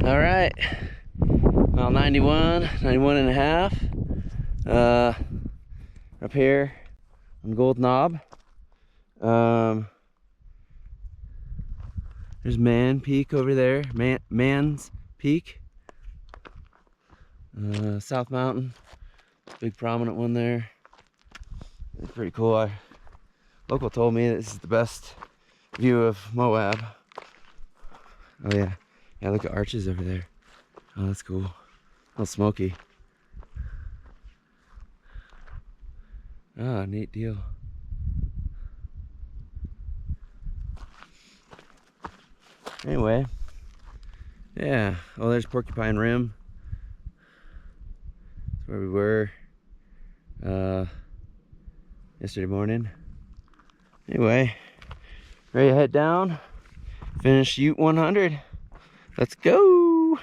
All right, mile 91 and a half. Up here on Gold Knob. There's Man Peak over there, Man's Peak. South Mountain, big prominent one there. It's pretty cool. Local told me this is the best view of Moab. Oh yeah, yeah, look at arches over there. Oh, that's cool. A little smoky. Ah, neat deal. Anyway, yeah. Oh, there's Porcupine Rim. That's where we were yesterday morning. Anyway, ready to head down. Finish Ute 100. Let's go.